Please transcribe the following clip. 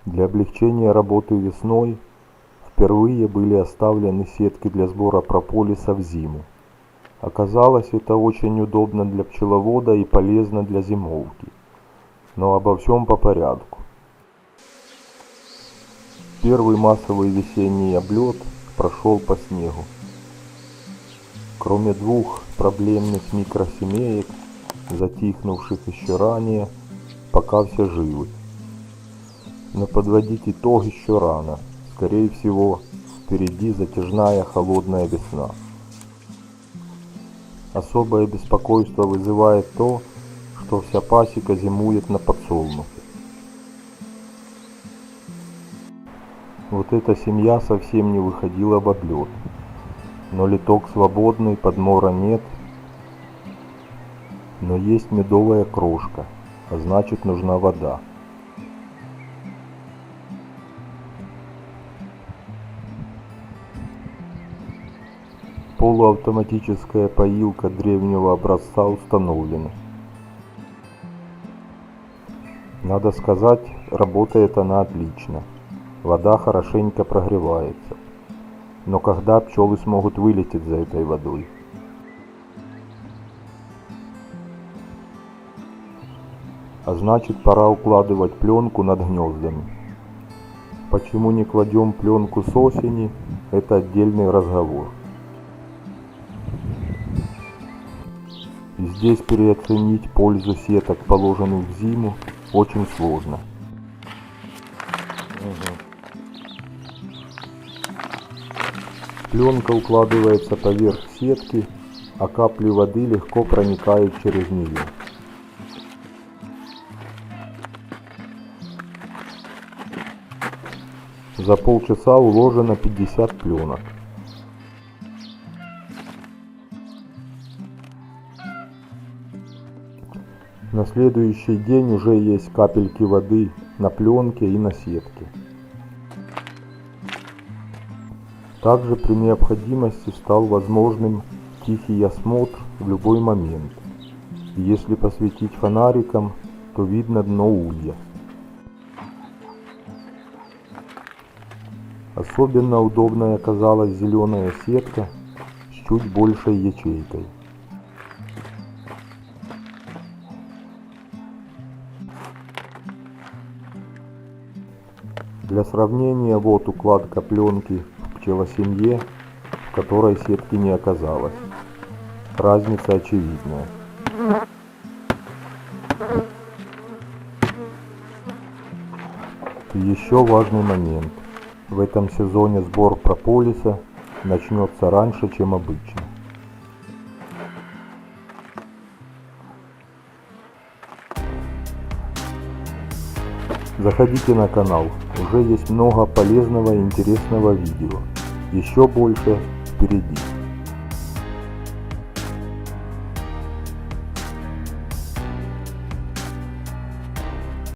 Для облегчения работы весной впервые были оставлены сетки для сбора прополиса в зиму. Оказалось, это очень удобно для пчеловода и полезно для зимовки. Но обо всем по порядку. Первый массовый весенний облет прошел по снегу. Кроме двух проблемных микросемеек, затихнувших еще ранее, пока все живы. Но подводить итог еще рано. Скорее всего, впереди затяжная холодная весна. Особое беспокойство вызывает то, что вся пасека зимует на подсолнухе. Вот эта семья совсем не выходила в облет. Но литок свободный, подмора нет. Но есть медовая крошка, а значит нужна вода. Полуавтоматическая поилка древнего образца установлена. Надо сказать, работает она отлично. Вода хорошенько прогревается. Но когда пчелы смогут вылететь за этой водой? А значит, пора укладывать пленку над гнездами. Почему не кладем пленку с осени, это отдельный разговор. И здесь переоценить пользу сеток, положенных в зиму, очень сложно. Пленка укладывается поверх сетки, а капли воды легко проникают через нее. За полчаса уложено 50 пленок. На следующий день уже есть капельки воды на пленке и на сетке. Также при необходимости стал возможным тихий осмотр в любой момент. И если посветить фонариком, то видно дно улья. Особенно удобной оказалась зеленая сетка с чуть большей ячейкой. Для сравнения, вот укладка пленки в пчелосемье, в которой сетки не оказалось. Разница очевидная. И еще важный момент. В этом сезоне сбор прополиса начнется раньше, чем обычно. Заходите на канал, уже есть много полезного и интересного видео. Еще больше впереди.